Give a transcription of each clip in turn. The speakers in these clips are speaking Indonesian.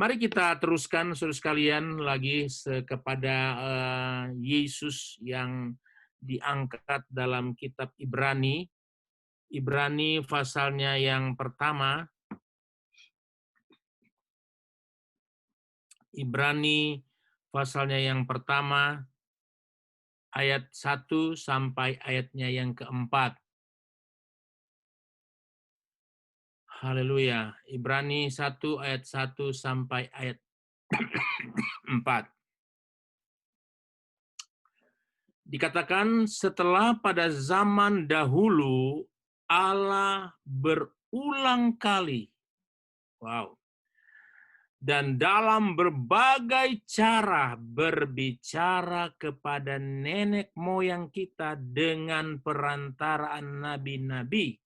Mari kita teruskan, saudara sekalian, lagi kepada Yesus yang diangkat dalam kitab Ibrani. Ibrani pasalnya yang pertama. Ibrani pasalnya yang pertama, ayat 1 sampai ayatnya yang keempat. Haleluya. Ibrani 1 ayat 1 sampai ayat 4. Dikatakan setelah pada zaman dahulu Allah berulang kali, dan dalam berbagai cara berbicara kepada nenek moyang kita dengan perantaraan nabi-nabi.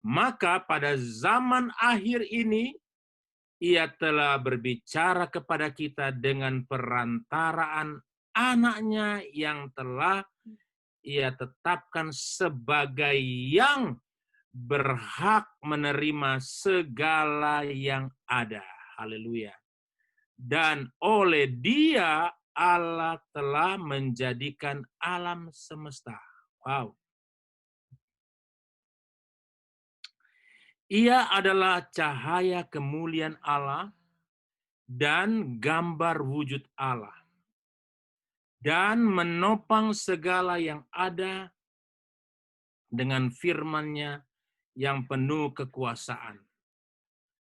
Maka pada zaman akhir ini, Ia telah berbicara kepada kita dengan perantaraan anaknya yang telah Ia tetapkan sebagai yang berhak menerima segala yang ada. Haleluya. Dan oleh Dia Allah telah menjadikan alam semesta. Wow. Ia adalah cahaya kemuliaan Allah dan gambar wujud Allah, dan menopang segala yang ada dengan firman-Nya yang penuh kekuasaan.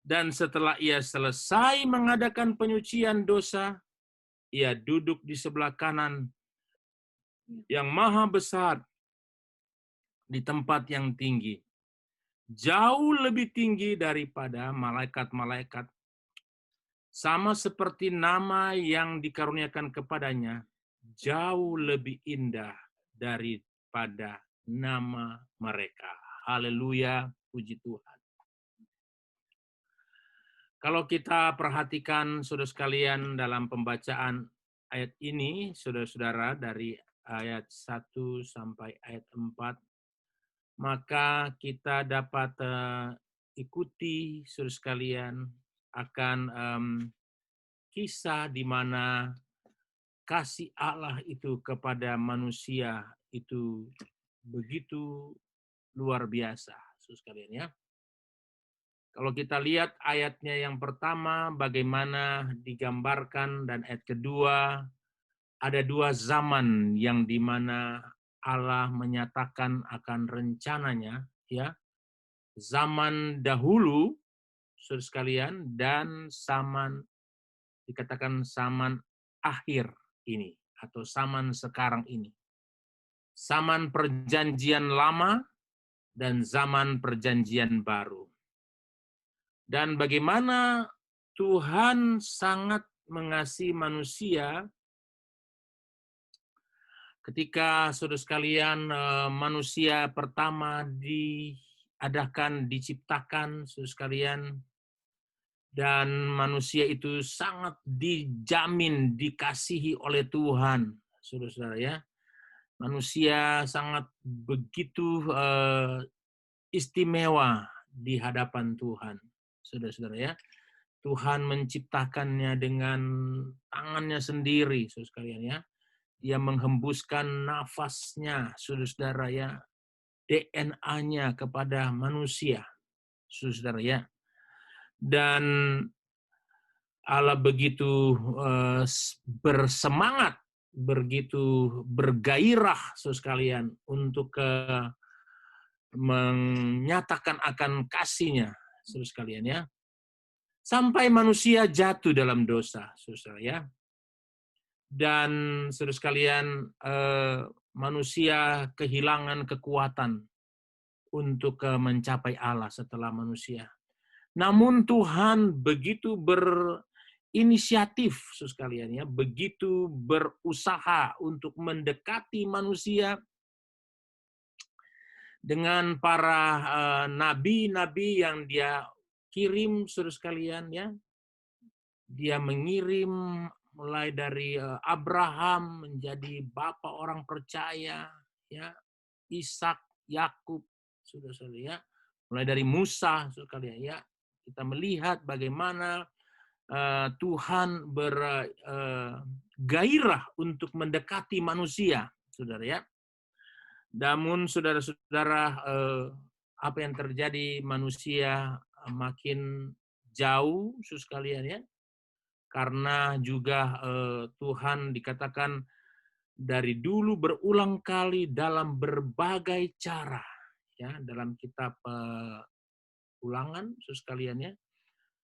Dan setelah Ia selesai mengadakan penyucian dosa, Ia duduk di sebelah kanan yang maha besar di tempat yang tinggi, jauh lebih tinggi daripada malaikat-malaikat, sama seperti nama yang dikaruniakan kepadanya jauh lebih indah daripada nama mereka. Haleluya, puji Tuhan. Kalau kita perhatikan saudara sekalian dalam pembacaan ayat ini, saudara-saudara, dari ayat 1 sampai ayat 4, maka kita dapat ikuti saudara sekalian akan kisah di mana kasih Allah itu kepada manusia itu begitu luar biasa, saudara sekalian ya. Kalau kita lihat ayatnya yang pertama, bagaimana digambarkan, dan ayat kedua, ada dua zaman yang dimana Allah menyatakan akan rencananya, ya, zaman dahulu, saudara sekalian, dan dikatakan zaman akhir ini, atau zaman sekarang ini. Zaman perjanjian lama dan zaman perjanjian baru. Dan bagaimana Tuhan sangat mengasihi manusia ketika saudara sekalian manusia pertama diciptakan saudara sekalian, dan manusia itu sangat dijamin dikasihi oleh Tuhan, saudara-saudara ya. Manusia sangat begitu istimewa di hadapan Tuhan, saudara-saudara ya. Tuhan menciptakannya dengan tangannya sendiri, saudara sekalian ya. Dia menghembuskan nafasnya, saudara-saudara ya, DNA-nya kepada manusia, saudara ya. Dan Allah begitu bersemangat, begitu bergairah, saudara sekalian, untuk menyatakan akan kasih-Nya, saudara sekalian ya. Sampai manusia jatuh dalam dosa, saudara ya. Dan saudara sekalian, manusia kehilangan kekuatan untuk mencapai Allah setelah manusia. Namun Tuhan begitu berinisiatif, saudara sekalian ya, begitu berusaha untuk mendekati manusia dengan para nabi-nabi yang Dia kirim, saudara sekalian ya. Dia mengirim mulai dari Abraham menjadi bapa orang percaya, ya, Ishak, Yakub, saudara-saudara ya. Mulai dari Musa, saudara ya, kita melihat bagaimana Tuhan bergairah untuk mendekati manusia, saudara ya. Namun saudara-saudara, apa yang terjadi, manusia makin jauh, saudara sekalian ya, karena juga Tuhan dikatakan dari dulu berulang kali dalam berbagai cara, ya, dalam kitab Ulangan, saudara sekalian ya.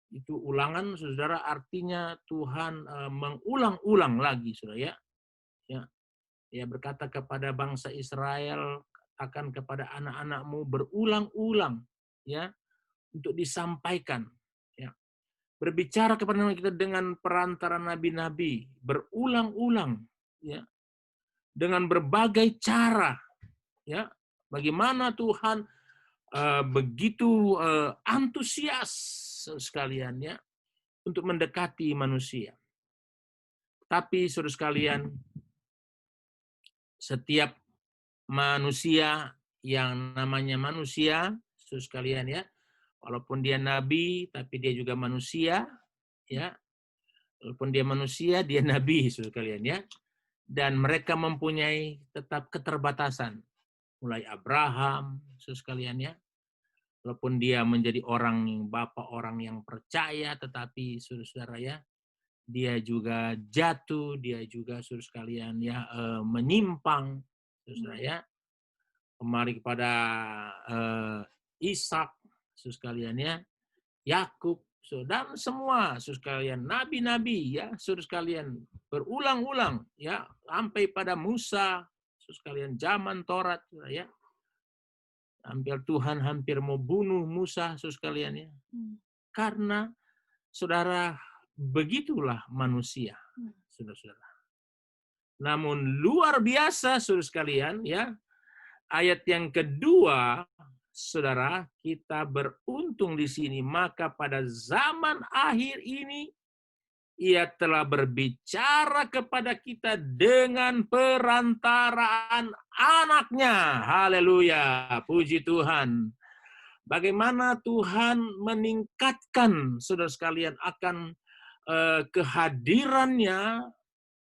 Itu ulangan, saudara, artinya Tuhan mengulang-ulang lagi, saudara ya. Ya, Dia berkata kepada bangsa Israel, akan kepada anak-anakmu berulang-ulang, ya, untuk disampaikan, ya. Berbicara kepada kita dengan perantara nabi-nabi, berulang-ulang, ya, dengan berbagai cara, ya. Bagaimana Tuhan begitu antusias sekalian ya untuk mendekati manusia. Tapi saudara sekalian, setiap manusia yang namanya manusia, saudara sekalian ya, walaupun dia nabi, tapi dia juga manusia, ya. Walaupun dia manusia, dia nabi, saudara sekalian ya. Dan mereka mempunyai tetap keterbatasan. Mulai Abraham, saudara sekalian ya. Walaupun dia menjadi orang yang percaya, tetapi saudara-saudara ya, dia juga jatuh, dia juga saudara sekalian ya menyimpang, saudara ya. Kembali kepada Ishak, saudara sekalian ya, Yakub, dan semua saudara sekalian nabi-nabi ya, saudara sekalian berulang-ulang ya, sampai pada Musa, saudara sekalian zaman Taurat, saudara ya. Tuhan hampir mau bunuh Musa, saudara sekalian ya. Karena saudara, begitulah manusia, saudara-saudara. Namun luar biasa, saudara sekalian ya. Ayat yang kedua, saudara, kita beruntung di sini. Maka pada zaman akhir ini, Ia telah berbicara kepada kita dengan perantaraan anaknya. Haleluya, puji Tuhan. Bagaimana Tuhan meningkatkan, saudara sekalian, akan kehadirannya,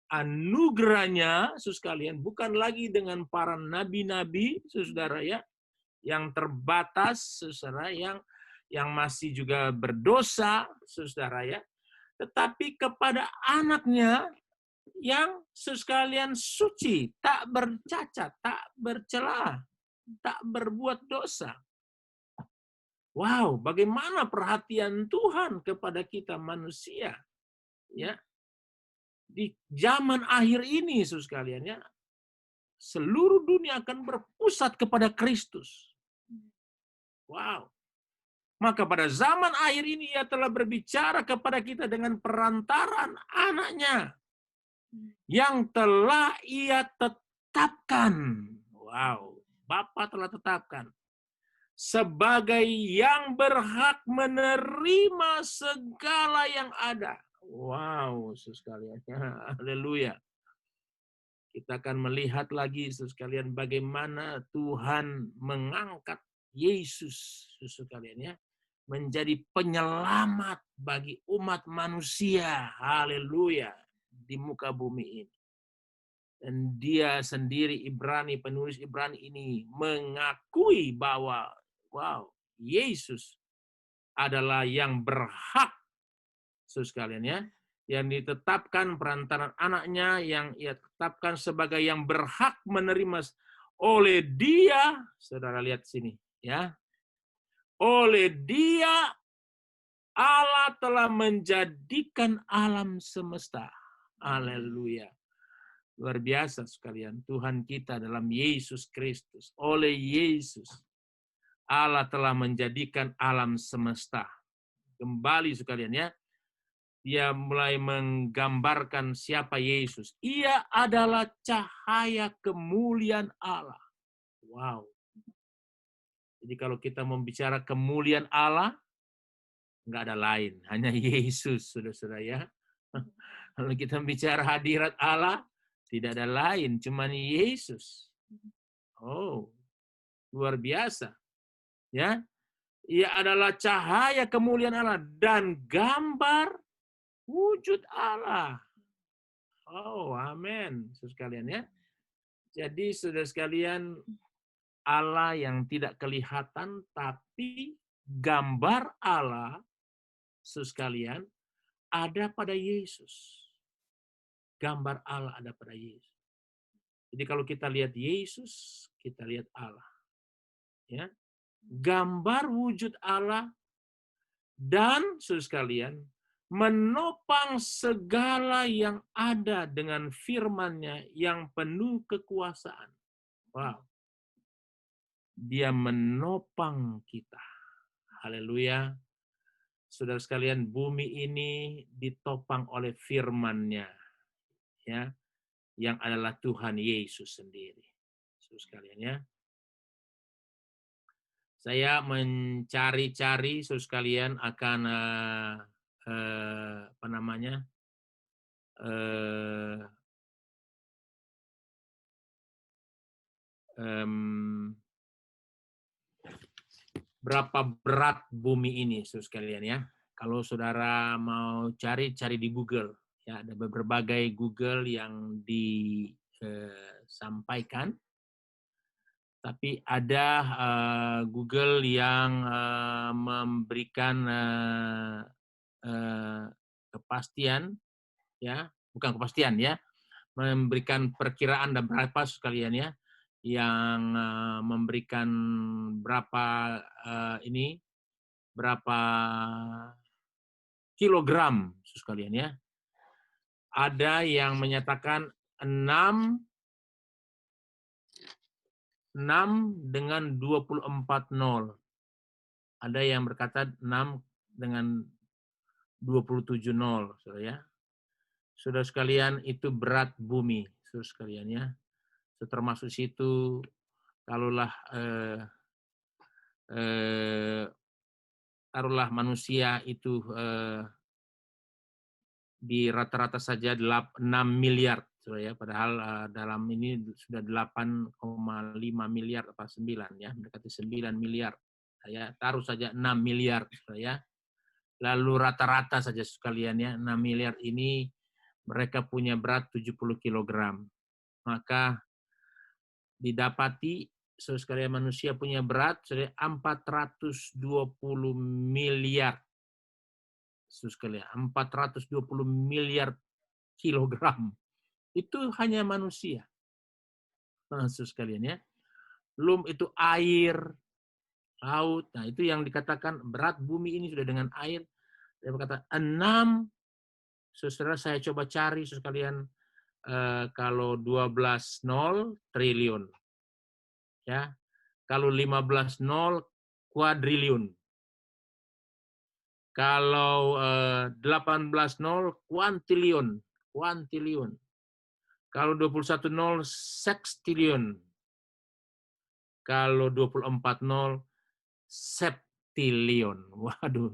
anugerahnya, saudara sekalian, bukan lagi dengan para nabi-nabi, saudara ya, yang terbatas, saudara, yang masih juga berdosa, saudara ya, tetapi kepada anaknya yang sekalian suci, tak bercacat, tak bercela, tak berbuat dosa. Wow, bagaimana perhatian Tuhan kepada kita manusia. Ya. Di zaman akhir ini, saudara sekalian ya, seluruh dunia akan berpusat kepada Kristus. Wow. Maka pada zaman akhir ini Ia telah berbicara kepada kita dengan perantaraan anaknya yang telah Ia tetapkan. Wow, Bapa telah tetapkan sebagai yang berhak menerima segala yang ada. Wow, saudara sekalian. Haleluya. Kita akan melihat lagi, saudara sekalian, bagaimana Tuhan mengangkat Yesus, saudara sekalian ya, menjadi penyelamat bagi umat manusia. Haleluya. Di muka bumi ini. Dan dia sendiri, penulis Ibrani ini mengakui bahwa wow, Yesus adalah yang berhak, saudara sekalian ya, yang ditetapkan perantaraan anaknya, yang Ia tetapkan sebagai yang berhak menerima oleh Dia, saudara lihat sini ya. Oleh Dia Allah telah menjadikan alam semesta. Haleluya. Luar biasa sekalian, Tuhan kita dalam Yesus Kristus. Oleh Yesus, Allah telah menjadikan alam semesta. Kembali sekalian ya, Dia mulai menggambarkan siapa Yesus. Ia adalah cahaya kemuliaan Allah. Wow. Jadi kalau kita membicara kemuliaan Allah, nggak ada lain, hanya Yesus, saudara-saudara ya. Kalau kita bicara hadirat Allah, tidak ada lain, cuma Yesus. Oh, luar biasa. Ya, Ia adalah cahaya kemuliaan Allah dan gambar wujud Allah. Oh, amin. Saudara sekalian ya. Jadi saudara sekalian, Allah yang tidak kelihatan, tapi gambar Allah, saudara sekalian, ada pada Yesus. Gambar Allah ada pada Yesus. Jadi kalau kita lihat Yesus, kita lihat Allah. Ya. Gambar wujud Allah dan saudara sekalian, menopang segala yang ada dengan firman-Nya yang penuh kekuasaan. Wow. Dia menopang kita. Haleluya. Saudara sekalian, bumi ini ditopang oleh firman-Nya, ya, yang adalah Tuhan Yesus sendiri. Saudara sekalian ya. Saya mencari-cari saudara sekalian akan apa namanya? Berapa berat bumi ini, saudara sekalian ya. Kalau saudara mau cari di Google, ya ada berbagai Google yang disampaikan. Tapi ada Google yang memberikan kepastian, ya, bukan kepastian ya, memberikan perkiraan dan berapa sekalian ya, yang memberikan berapa berapa kilogram sekalian ya. Ada yang menyatakan 6 dengan 24 nol. Ada yang berkata 6 dengan 27 nol, saudara ya. Saudara sekalian, itu berat bumi, saudara sekalian ya. Termasuk situ, taruhlah manusia itu di rata-rata saja 6 miliar, saudara ya. Padahal dalam ini sudah 8,5 miliar apa 9 ya, mendekati 9 miliar. Ya, taruh saja 6 miliar, saudara ya. Lalu rata-rata saja sekalian ya, 6 miliar ini mereka punya berat 70 kg. Maka didapati saudara sekalian manusia punya berat 420 miliar. Saudara sekalian, 420 miliar kilogram. Itu hanya manusia. Saudara sekalian ya. Belum itu air, laut. Nah, itu yang dikatakan berat bumi ini sudah dengan air. Dia berkata 6. Saudara, saya coba cari sekalian kalau 12 nol triliun. Ya. Kalau 15 nol kuadriliun. Kalau 18 nol kuantiliun. Kalau 21 nol sextiliun. Kalau 24 nol septiliun. Waduh,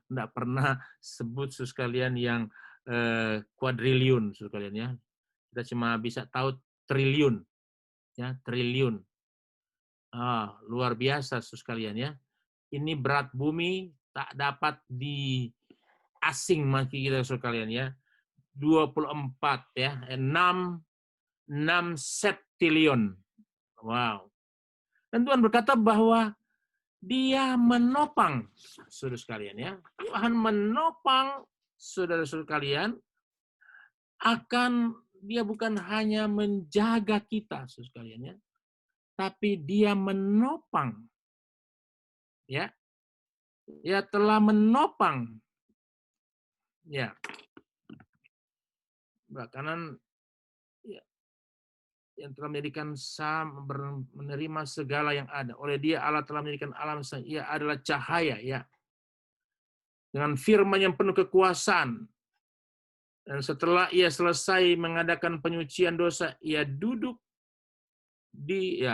enggak pernah sebut sekalian yang kuadriliun sekalian ya. Kita cuma bisa tahu triliun. Ya, triliun. Luar biasa sekalian ya. Ini berat bumi tak dapat asing bagi kita sekalian ya. 24 ya, 6 septiliun. Wow. Dan Tuhan berkata bahwa Dia menopang saudara sekalian ya. Tuhan menopang saudara-saudara kalian akan Dia bukan hanya menjaga kita saudara sekalian ya, tapi Dia menopang ya. Ya telah menopang ya. Kanan ya, yang telah menjadikan menerima segala yang ada. Oleh Dia Allah telah menjadikan alam, Ia adalah cahaya ya. Dengan firman yang penuh kekuasaan. Dan setelah Ia selesai mengadakan penyucian dosa, Ia duduk di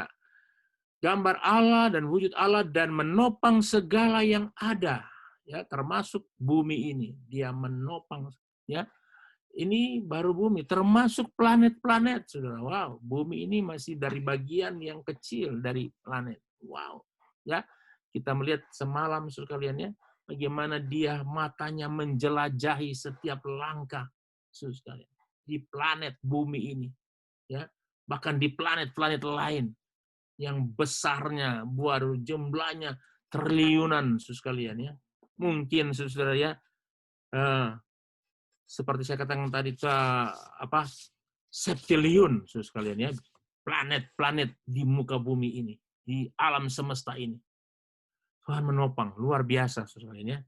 gambar Allah dan wujud Allah dan menopang segala yang ada ya, termasuk bumi ini. Dia menopang ya. Ini baru bumi, termasuk planet-planet, saudara. Wow, bumi ini masih dari bagian yang kecil dari planet. Wow, ya. Kita melihat semalam sekalian ya, bagaimana dia matanya menjelajahi setiap langkah, saudara sekalian, di planet bumi ini, ya, bahkan di planet-planet lain yang besarnya, baru jumlahnya triliunan, saudara sekalian, ya. Mungkin saudara ya, seperti saya katakan tadi, septiliun, saudara sekalian, ya, planet-planet di muka bumi ini, di alam semesta ini. Tuhan menopang, luar biasa, saudara sekalian, ya.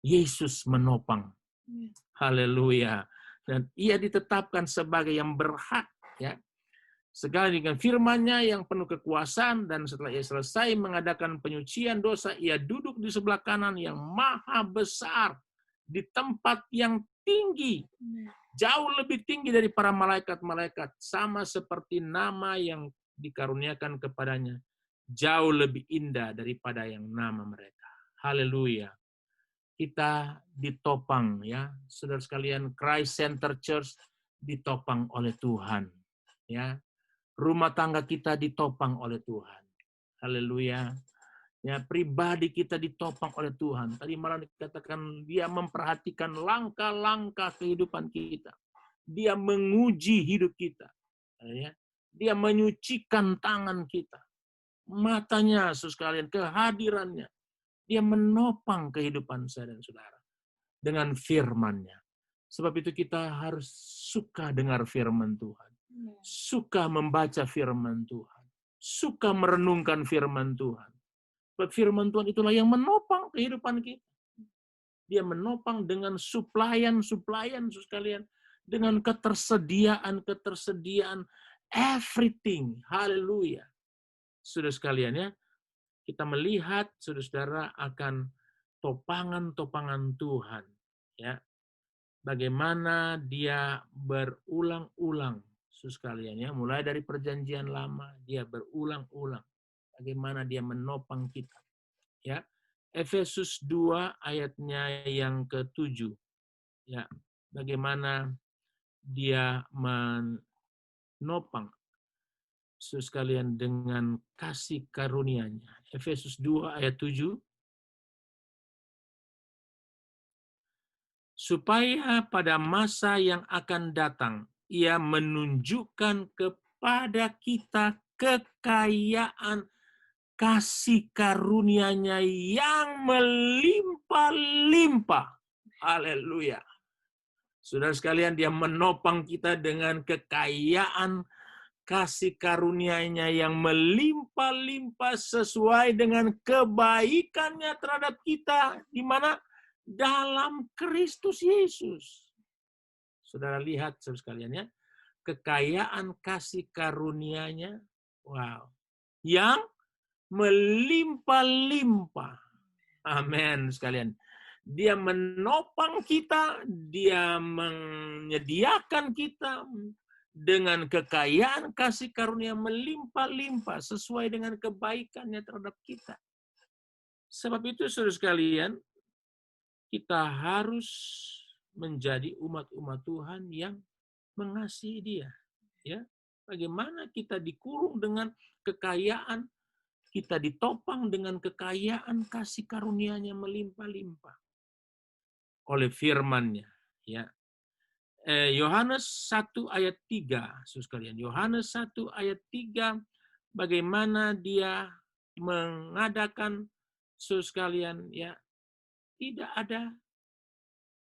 Yesus menopang. Haleluya. Dan ia ditetapkan sebagai yang berhak, ya, segala dengan firman-Nya yang penuh kekuasaan, dan setelah ia selesai mengadakan penyucian dosa, ia duduk di sebelah kanan yang maha besar di tempat yang tinggi, jauh lebih tinggi dari para malaikat-malaikat, sama seperti nama yang dikaruniakan kepadanya jauh lebih indah daripada yang nama mereka. Haleluya. Kita ditopang, ya, saudara sekalian. Christ Center Church ditopang oleh Tuhan, ya. Rumah tangga kita ditopang oleh Tuhan. Haleluya. Ya, pribadi kita ditopang oleh Tuhan. Tadi malam dikatakan dia memperhatikan langkah-langkah kehidupan kita. Dia menguji hidup kita. Ya. Dia menyucikan tangan kita. Matanya, sekalian, kehadirannya. Dia menopang kehidupan saya dan saudara dengan firman-Nya. Sebab itu kita harus suka dengar firman Tuhan. Suka membaca firman Tuhan. Suka merenungkan firman Tuhan. Sebab firman Tuhan itulah yang menopang kehidupan kita. Dia menopang dengan suplaian sekalian. Dengan ketersediaan everything. Haleluya. Saudara sekalian, ya, kita melihat, saudara-saudara, akan topangan-topangan Tuhan. Ya, bagaimana dia berulang-ulang, saudara sekalian, ya, mulai dari perjanjian lama, dia berulang-ulang. Bagaimana dia menopang kita. Ya, Efesus 2 ayatnya yang ke-7. Ya, bagaimana dia menopang, saudara sekalian, dengan kasih karunia-Nya. Efesus 2 ayat 7. Supaya pada masa yang akan datang, ia menunjukkan kepada kita kekayaan kasih karunia-Nya yang melimpah-limpah. Haleluya. Saudara sekalian, dia menopang kita dengan kekayaan kasih karunia-Nya yang melimpah-limpah sesuai dengan kebaikan-Nya terhadap kita, di mana dalam Kristus Yesus. Saudara lihat, saudara sekalian, ya, kekayaan kasih karunia-Nya, wow, yang melimpah-limpah. Amin, sekalian. Dia menopang kita, dia menyediakan kita dengan kekayaan kasih karunia melimpah-limpah sesuai dengan kebaikan-Nya terhadap kita. Sebab itu, saudara sekalian, kita harus menjadi umat-umat Tuhan yang mengasihi Dia. Ya, bagaimana kita dikurung dengan kekayaan, kita ditopang dengan kekayaan kasih karunia-Nya melimpah-limpah oleh firman-Nya. Ya. Yohanes 1 ayat 3, saudara sekalian. Yohanes 1 ayat 3, bagaimana dia mengadakan, saudara sekalian, ya, tidak ada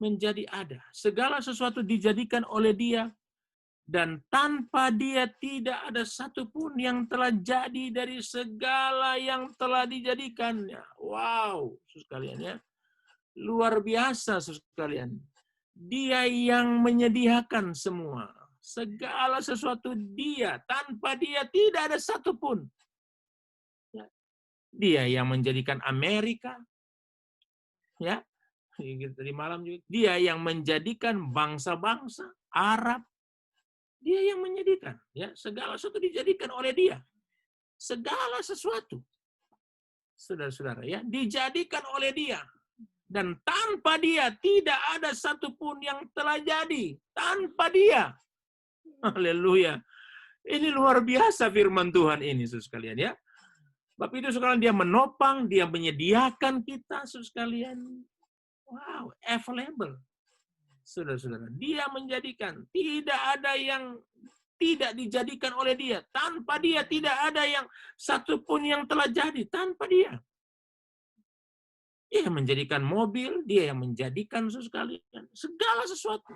menjadi ada. Segala sesuatu dijadikan oleh Dia, dan tanpa Dia tidak ada satupun yang telah jadi dari segala yang telah dijadikannya. Wow, saudara sekalian, ya. Luar biasa, saudara sekalian. Dia yang menyediakan semua. Segala sesuatu Dia. Tanpa Dia tidak ada satupun. Dia yang menjadikan Amerika. Ya, tadi malam juga. Dia yang menjadikan bangsa-bangsa Arab. Dia yang menyediakan. Ya, segala sesuatu dijadikan oleh Dia. Segala sesuatu. Saudara-saudara, ya, dijadikan oleh Dia. Dan tanpa Dia tidak ada satupun yang telah jadi. Tanpa Dia. Haleluya. Ini luar biasa firman Tuhan ini, saudara sekalian, ya. Sebab itu sekalian, Dia menopang, Dia menyediakan kita, saudara sekalian. Wow, available. Saudara-saudara, dia menjadikan. Tidak ada yang tidak dijadikan oleh dia. Tanpa dia tidak ada yang satupun yang telah jadi. Tanpa dia. Dia yang menjadikan mobil, dia yang menjadikan sekalian. Segala sesuatu.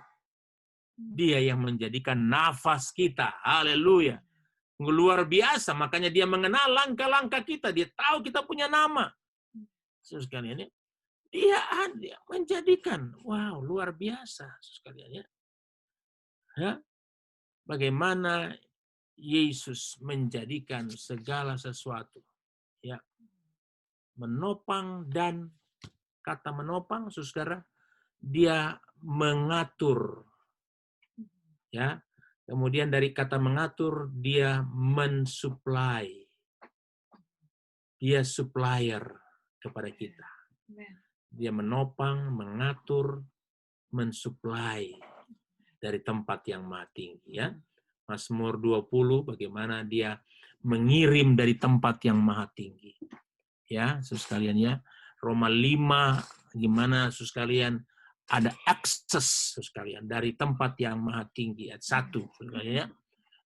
Dia yang menjadikan nafas kita. Haleluya. Luar biasa. Makanya dia mengenal langkah-langkah kita. Dia tahu kita punya nama. Sekalian ya. Dia ada menjadikan. Wow, luar biasa. Sekalian ya. Ya. Bagaimana Yesus menjadikan segala sesuatu. Ya. Menopang dan kata menopang, saudara, dia mengatur. Ya. Kemudian dari kata mengatur, dia mensuplai. Dia supplier kepada kita. Dia menopang, mengatur, mensuplai dari tempat yang maha tinggi. Ya. Mazmur 20, bagaimana dia mengirim dari tempat yang maha tinggi. Ya, saudara sekalian ya. Roma 5, gimana saudara sekalian ada akses saudara sekalian dari tempat yang maha tinggi. Ayat 1, saudara ya.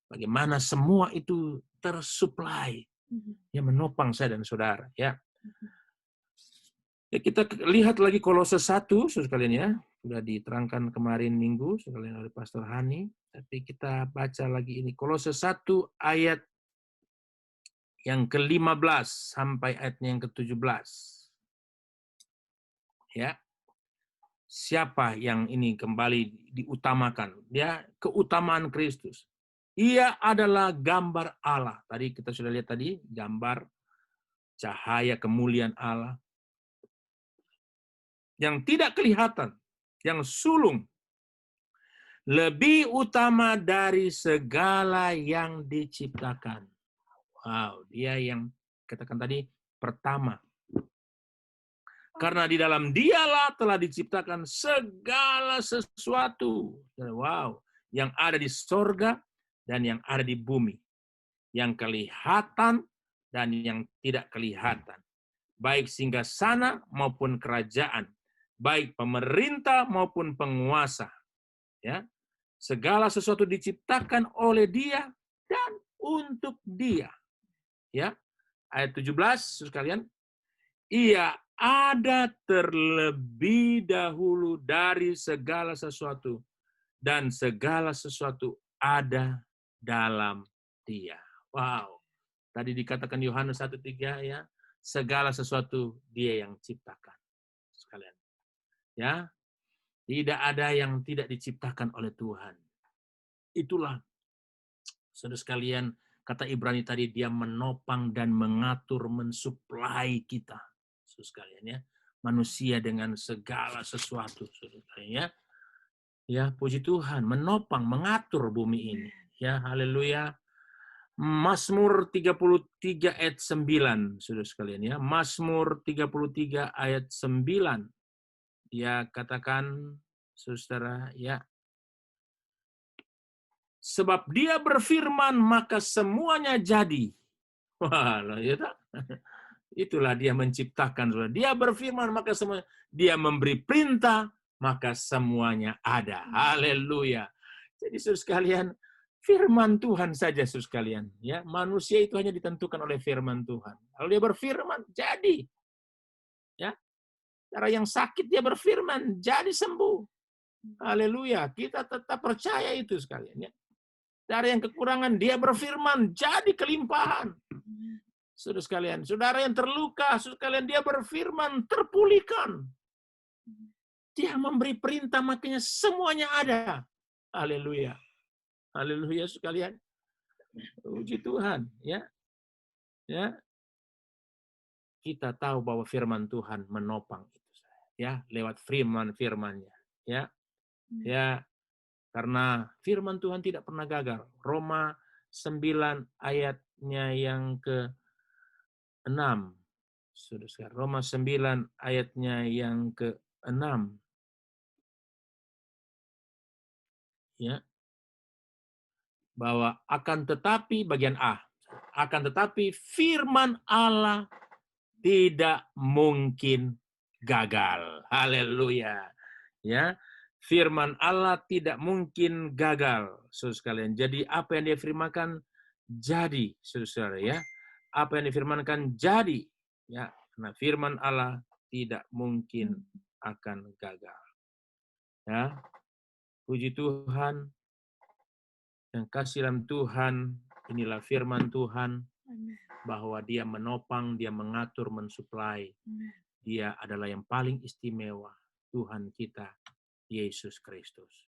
Bagaimana semua itu tersuplai. Ya, menopang saya dan saudara ya. Ya, kita lihat lagi Kolose 1 saudara sekalian ya. Sudah diterangkan kemarin minggu saudara sekalian oleh Pastor Hani, tapi kita baca lagi ini Kolose 1 ayat yang ke-15 sampai ayatnya yang ke-17. Ya. Siapa yang ini kembali diutamakan? Ya, keutamaan Kristus. Ia adalah gambar Allah. Tadi kita sudah lihat tadi, gambar cahaya kemuliaan Allah. Yang tidak kelihatan, yang sulung. Lebih utama dari segala yang diciptakan. Wow, dia yang katakan tadi pertama. Karena di dalam dialah telah diciptakan segala sesuatu. Wow, yang ada di sorga dan yang ada di bumi. Yang kelihatan dan yang tidak kelihatan. Baik singgasana maupun kerajaan. Baik pemerintah maupun penguasa. Ya, segala sesuatu diciptakan oleh Dia dan untuk Dia. Ya, ayat 17, sekalian. Ia ada terlebih dahulu dari segala sesuatu, dan segala sesuatu ada dalam Dia. Wow. Tadi dikatakan Yohanes 1:3 ya, segala sesuatu Dia yang ciptakan. Sekalian. Ya. Tidak ada yang tidak diciptakan oleh Tuhan. Itulah saudara sekalian, kata Ibrani tadi, Dia menopang dan mengatur, mensuplai kita. Saudara sekalian ya. Manusia dengan segala sesuatu, saudara sekalian ya. Ya, puji Tuhan, menopang, mengatur bumi ini. Ya, haleluya. Mazmur 33 ayat 9, saudara sekalian ya. Mazmur 33 ayat 9. Dia katakan, saudara ya, sebab Dia berfirman maka semuanya jadi. Wah, ya tak? Itulah Dia menciptakan. Saudara. Dia berfirman maka semuanya. Dia memberi perintah maka semuanya ada. Haleluya. Jadi saudara sekalian, firman Tuhan saja saudara sekalian. Ya, manusia itu hanya ditentukan oleh firman Tuhan. Kalau Dia berfirman, jadi. Ya, cara yang sakit Dia berfirman, jadi sembuh. Haleluya. Kita tetap percaya itu sekalian. Ya. Dari yang kekurangan, Dia berfirman, jadi kelimpahan. Saudara sekalian, saudara yang terluka, saudara sekalian, Dia berfirman, terpulihkan. Dia memberi perintah, makanya semuanya ada. Haleluya. Haleluya sekalian. Puji Tuhan. Ya. Ya. Kita tahu bahwa firman Tuhan menopang itu. Ya, lewat firman-firmannya. Ya. Ya. Karena firman Tuhan tidak pernah gagal. Roma 9 ayatnya yang ke-6. Saudara, Roma 9 ayatnya yang ke-6. Ya. Bahwa akan tetapi bagian A. Akan tetapi firman Allah tidak mungkin gagal. Haleluya. Ya, firman Allah tidak mungkin gagal, saudara sekalian. Jadi apa yang dia firmankan jadi, saudara ya. Apa yang difirmankan jadi, ya. Karena firman Allah tidak mungkin akan gagal. Ya, puji Tuhan dan kasih dalam Tuhan. Inilah firman Tuhan bahwa Dia menopang, Dia mengatur, mensuplai. Dia adalah yang paling istimewa, Tuhan kita, Yesus Kristus.